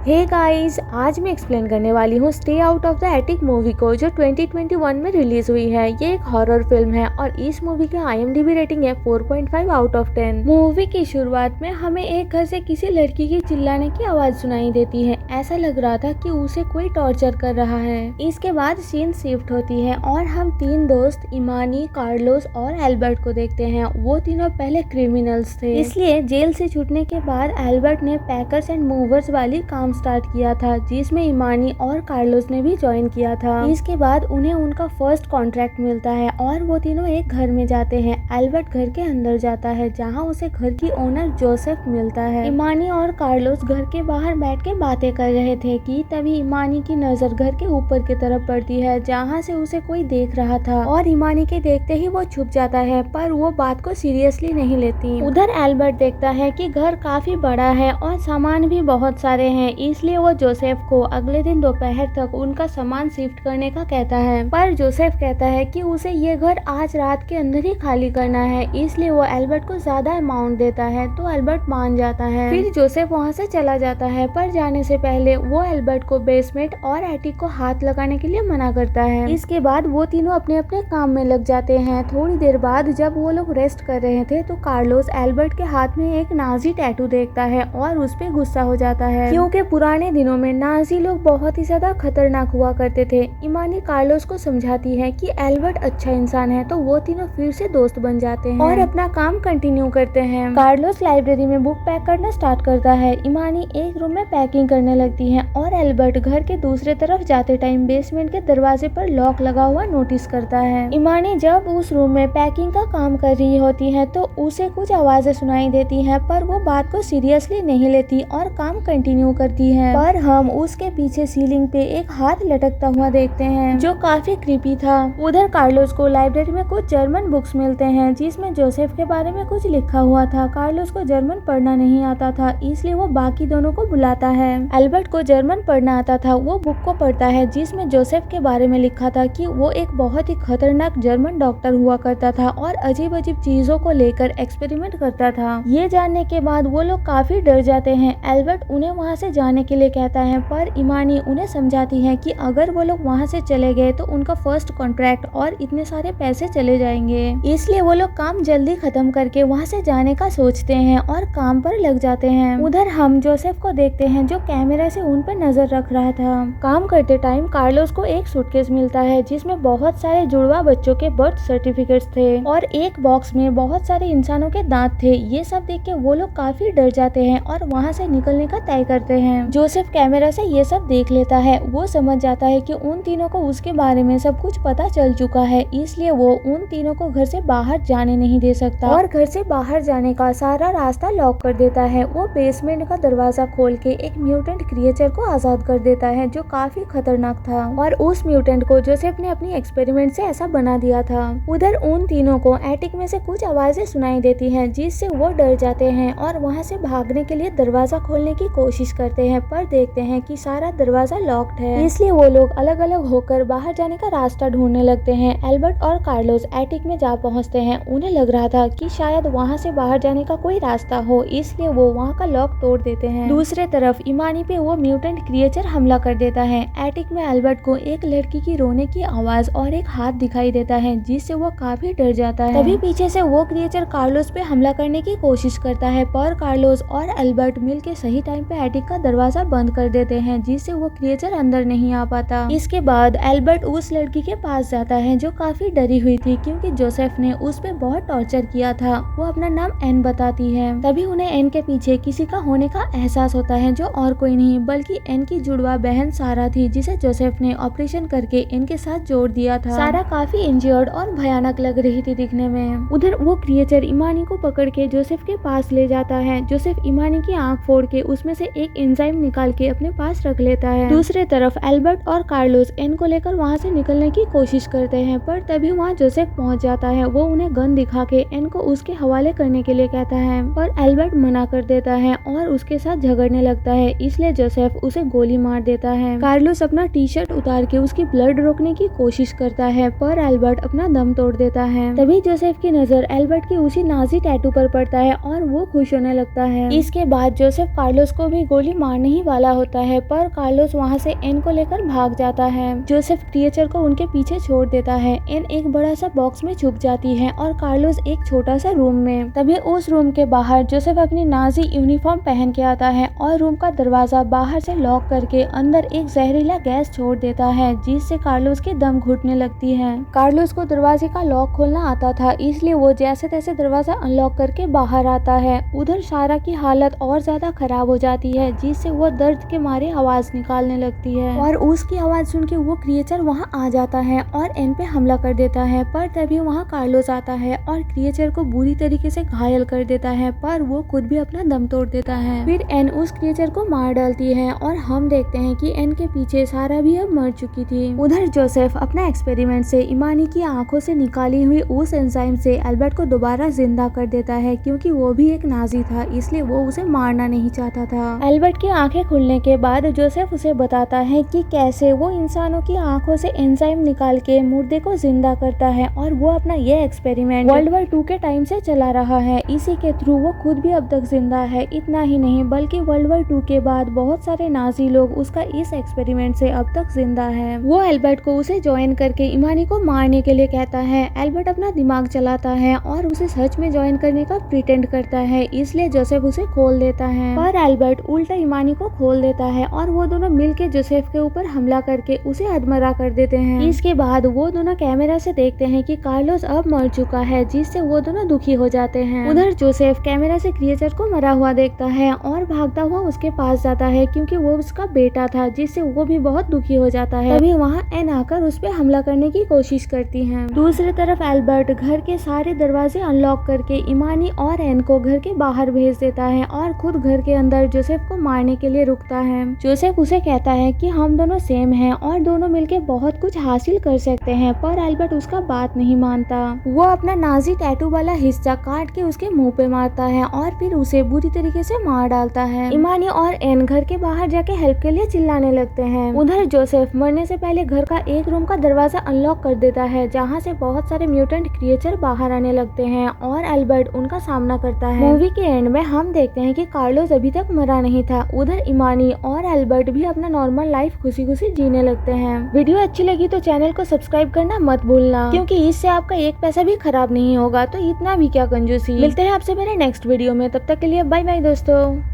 Hey guys, आज मैं explain करने वाली हूँ stay out of the attic movie को, जो 2021 में रिलीज हुई है। ये एक हॉरर फिल्म है और इस मूवी की IMDb रेटिंग है 4.5 आउट ऑफ 10। मूवी की शुरुआत में हमें एक घर से किसी लड़की की चिल्लाने की आवाज सुनाई देती है। ऐसा लग रहा था कि उसे कोई टॉर्चर कर रहा है। इसके बाद सीन शिफ्ट होती है और हम तीन दोस्त इमानी, कार्लोस और एल्बर्ट को देखते हैं। वो तीनों पहले क्रिमिनल्स थे, इसलिए जेल से छूटने के बाद एल्बर्ट ने पैकर्स एंड मूवर्स वाली काम स्टार्ट किया था, जिसमें इमानी और कार्लोस ने भी ज्वाइन किया था। इसके बाद उन्हें उनका फर्स्ट कॉन्ट्रैक्ट मिलता है और वो तीनों एक घर में जाते हैं। एल्बर्ट घर के अंदर जाता है जहां उसे घर की ओनर जोसेफ मिलता है। इमानी और कार्लोस घर के बाहर बैठ के बातें कर रहे थे कि तभी इमानी की नजर घर के ऊपर की तरफ पड़ती है, जहाँ से उसे कोई देख रहा था और इमानी के देखते ही वो छुप जाता है, पर वो बात को सीरियसली नहीं लेती। उधर एल्बर्ट देखता है कि घर काफी बड़ा है और सामान भी बहुत सारे हैं, इसलिए वो जोसेफ को अगले दिन दोपहर तक उनका सामान शिफ्ट करने का कहता है। पर जोसेफ कहता है कि उसे ये घर आज रात के अंदर ही खाली करना है, इसलिए वो एल्बर्ट को ज्यादा अमाउंट देता है, तो एल्बर्ट मान जाता है। फिर जोसेफ वहाँ से चला जाता है, पर जाने से पहले वो एल्बर्ट को बेसमेंट और एटिक को हाथ लगाने के लिए मना करता है। इसके बाद वो तीनों अपने अपने काम में लग जाते हैं। थोड़ी देर बाद जब वो लोग रेस्ट कर रहे थे तो कार्लोस एल्बर्ट के हाथ में एक नाजी टैटू देखता है और उस पे गुस्सा हो जाता है, क्योंकि पुराने दिनों में नाजी लोग बहुत ही ज्यादा खतरनाक हुआ करते थे। इमानी कार्लोस को समझाती है कि एल्बर्ट अच्छा इंसान है, तो वो तीनों फिर से दोस्त बन जाते हैं और अपना काम कंटिन्यू करते हैं। कार्लोस लाइब्रेरी में बुक पैक करना स्टार्ट करता है। इमानी एक रूम में पैकिंग करने लगती है और एल्बर्ट घर के दूसरे तरफ जाते टाइम बेसमेंट के दरवाजे पर लॉक लगा हुआ नोटिस करता है। इमानी जब उस रूम में पैकिंग का काम कर रही होती है तो उसे कुछ आवाजें सुनाई देती हैं, पर वो बात को सीरियसली नहीं लेती और काम कंटिन्यू करती है। पर हम उसके पीछे सीलिंग पे एक हाथ लटकता हुआ देखते हैं, जो काफी क्रीपी था। उधर कार्लोस को लाइब्रेरी में कुछ जर्मन बुक्स मिलते हैं, जिसमें जोसेफ के बारे में कुछ लिखा हुआ था। कार्लोस को जर्मन पढ़ना नहीं आता था, इसलिए वो बाकी दोनों को बुलाता है। एल्बर्ट को जर्मन पढ़ना आता था, वो बुक को पढ़ता है जिसमें जोसेफ के बारे में लिखा था कि वो एक बहुत ही खतरनाक जर्मन डॉक्टर हुआ करता था और अजीब अजीब चीजों को लेकर एक्सपेरिमेंट करता था। ये जानने के बाद वो लोग काफी डर जाते हैं। एल्बर्ट उन्हें वहाँ से जाने के लिए कहता है, पर इमानी उन्हें समझाती है कि अगर वो लोग वहाँ से चले गए तो उनका फर्स्ट कॉन्ट्रैक्ट और इतने सारे पैसे चले जाएंगे, इसलिए वो लोग काम जल्दी खत्म करके वहाँ से जाने का सोचते हैं और काम पर लग जाते हैं। उधर हम जोसेफ को देखते हैं, जो कैमरा से उन पर नजर रख रहा था। काम करते टाइम कार्लोस को एक सूटकेस मिलता है जिसमें बहुत सारे जुड़वा बच्चों के बर्थ सर्टिफिकेट्स थे और एक बॉक्स में बहुत सारे इंसानों के दांत थे। ये सब देख के वो लोग काफी डर जाते हैं और वहाँ से निकलने का तय करते हैं। जोसेफ कैमरा से ये सब देख लेता है। वो समझ जाता है कि उन तीनों को उसके बारे में सब कुछ पता चल चुका है, इसलिए वो उन तीनों को घर से बाहर जाने नहीं दे सकता और घर से बाहर जाने का सारा रास्ता लॉक कर देता है। वो बेसमेंट का दरवाजा खोल के एक म्यूटेंट क्रिएचर को आजाद कर देता है, जो काफी खतरनाक था और उस म्यूटेंट को जोसेफ ने अपनी एक्सपेरिमेंट से ऐसा बना दिया था। उधर उन तीनों को एटिक में से कुछ आवाजें सुनाई देती हैं, जिससे वो डर जाते हैं और वहाँ से भागने के लिए दरवाजा खोलने की कोशिश करते हैं, पर देखते हैं कि सारा दरवाजा लॉक्ड है, इसलिए वो लोग अलग अलग होकर बाहर जाने का रास्ता ढूंढने लगते हैं। एल्बर्ट और कार्लोस एटिक में जा पहुंचते हैं। उन्हें लग रहा था कि शायद वहां से बाहर जाने का कोई रास्ता हो, इसलिए वो वहां का लॉक तोड़ देते हैं। दूसरे तरफ इमानी पे वो म्यूटेंट क्रिएचर हमला कर देता है। एटिक में एल्बर्ट को एक लड़की की रोने की आवाज और एक हाथ दिखाई देता है, जिससे वो काफी डर जाता है। तभी पीछे से वो क्रिएचर कार्लोस पे हमला करने की कोशिश करता है, पर कार्लोस और एल्बर्ट मिलके सही टाइम पे एटिक का दरवाजा बंद कर देते हैं, जिससे वो क्रिएचर अंदर नहीं आ पाता। इसके बाद एल्बर्ट उस लड़की के पास जाता है, जो काफी डरी हुई थी क्योंकि जोसेफ ने उस पे बहुत टॉर्चर किया था। वो अपना नाम एन बताती है। तभी उन्हें एन के पीछे किसी का होने का एहसास होता है, जो और कोई नहीं बल्कि एन की जुड़वा बहन सारा थी, जिसे जोसेफ ने ऑपरेशन करके इनके साथ जोड़ दिया था। सारा काफी इंजर्ड और भयानक लग रही थी दिखने में। उधर वो क्रिएचर इमानी को पकड़ के जोसेफ के पास ले जाता है। जोसेफ इमानी की आंख फोड़ के उसमें से एक एंजाइम निकाल के अपने पास रख लेता है। दूसरे तरफ एल्बर्ट और कार्लोस एन को लेकर वहाँ से निकलने की कोशिश करते हैं, पर तभी वहाँ जोसेफ पहुँच जाता है। वो उन्हें गन दिखा के एन को उसके हवाले करने के लिए कहता है, पर एल्बर्ट मना कर देता है और उसके साथ झगड़ने लगता है, इसलिए जोसेफ उसे गोली मार देता है। कार्लोस अपना टी शर्ट उतार के उसकी ब्लड रोकने की कोशिश करता है, पर एल्बर्ट अपना दम तोड़ देता है। तभी जोसेफ की नजर एल्बर्ट की उसी नाजी टैटू पर पड़ता है और वो खुश होने लगता है। इसके बाद जोसेफ कार्लोस को भी गोली मार मारने ही वाला होता है, पर कार्लोस वहाँ से एन को लेकर भाग जाता है। जोसेफ क्रिएचर को उनके पीछे छोड़ देता है। एन एक बड़ा सा बॉक्स में छुप जाती है और कार्लोस एक छोटा सा रूम में। तभी उस रूम के बाहर जोसेफ अपनी नाजी यूनिफॉर्म पहन के आता है और रूम का दरवाजा बाहर से लॉक करके अंदर एक जहरीला गैस छोड़ देता है, जिससे कार्लोस के दम घुटने लगती है। कार्लोस को दरवाजे का लॉक खोलना आता था, इसलिए वो जैसे तैसे दरवाजा अनलॉक करके बाहर आता है। उधर सारा की हालत और ज्यादा खराब हो जाती है, जिससे वो दर्द के मारे आवाज निकालने लगती है और उसकी आवाज सुन के वो क्रिएचर वहाँ आ जाता है और एन पे हमला कर देता है। पर तभी वहाँ कार्लोस आता है और क्रिएचर को बुरी तरीके से घायल कर देता है, पर वो खुद भी अपना दम तोड़ देता है। फिर एन उस क्रिएचर को मार डालती है और हम देखते हैं कि एन के पीछे सारा भी अब मर चुकी थी। उधर जोसेफ अपना एक्सपेरिमेंट से इमानी की आंखों से निकाली हुई उस एंजाइम से एल्बर्ट को दोबारा जिंदा कर देता है, क्योंकि वो भी एक नाजी था, इसलिए वो उसे मारना नहीं चाहता था। एल्बर्ट की आंखें खुलने के बाद जोसेफ उसे बताता है कि कैसे वो इंसानों की आंखों से एंजाइम निकाल के मुर्दे को जिंदा करता है और वो अपना ये एक्सपेरिमेंट वर्ल्ड वॉर 2 के टाइम से चला रहा है। इसी के थ्रू वो खुद भी अब तक जिंदा है। इतना ही नहीं बल्कि वर्ल्ड वॉर 2 के बाद बहुत सारे नाजी लोग उसका इस एक्सपेरिमेंट से अब तक जिंदा है। वो एल्बर्ट को उसे ज्वाइन करके इमानी को मारने के लिए कहता है। एल्बर्ट अपना दिमाग चलाता है और उसे सच में ज्वाइन करने का प्रिटेंड करता है, इसलिए जोसेफ उसे खोल देता है। पर एल्बर्ट उल्टा इमानी को खोल देता है और वो दोनों मिलके जोसेफ के ऊपर हमला करके उसे अधमरा कर देते हैं। इसके बाद वो दोनों कैमरा से देखते हैं कि कार्लोस अब मर चुका है, जिससे वो दोनों दुखी हो जाते हैं। उधर जोसेफ कैमरा से क्रिएचर को मरा हुआ देखता है और भागता हुआ उसके पास जाता है, क्योंकि वो उसका बेटा था, जिससे वो भी बहुत दुखी हो जाता है। तभी वहाँ एन आकर उस पे हमला करने की कोशिश करती है। दूसरी तरफ एल्बर्ट घर के सारे दरवाजे अनलॉक करके इमानी और एन को घर के बाहर भेज देता है और खुद घर के अंदर जोसेफ को मारने के लिए रुकता है। जोसेफ उसे कहता है कि हम दोनों सेम हैं और दोनों मिलके बहुत कुछ हासिल कर सकते हैं, पर एल्बर्ट उसका बात नहीं मानता। वो अपना नाजी टैटू वाला हिस्सा काट के उसके मुंह पे मारता है और फिर उसे बुरी तरीके से मार डालता है। इमानी और एन घर के बाहर जाके हेल्प के लिए चिल्लाने लगते हैं। उधर जोसेफ मरने से पहले घर का एक रूम का दरवाजा अनलॉक कर देता है, जहाँ से बहुत सारे म्यूटेंट क्रिएचर बाहर आने लगते हैं और एल्बर्ट उनका सामना करता है। मूवी के एंड में हम देखते हैं कि कार्लोस अभी तक मरा नहीं था। उधर इमानी और एल्बर्ट भी अपना नॉर्मल लाइफ खुशी खुशी जीने लगते हैं। वीडियो अच्छी लगी तो चैनल को सब्सक्राइब करना मत भूलना, क्योंकि इससे आपका एक पैसा भी खराब नहीं होगा। तो इतना भी क्या कंजूसी। मिलते हैं आपसे मेरे नेक्स्ट वीडियो में, तब तक के लिए बाय बाय दोस्तों।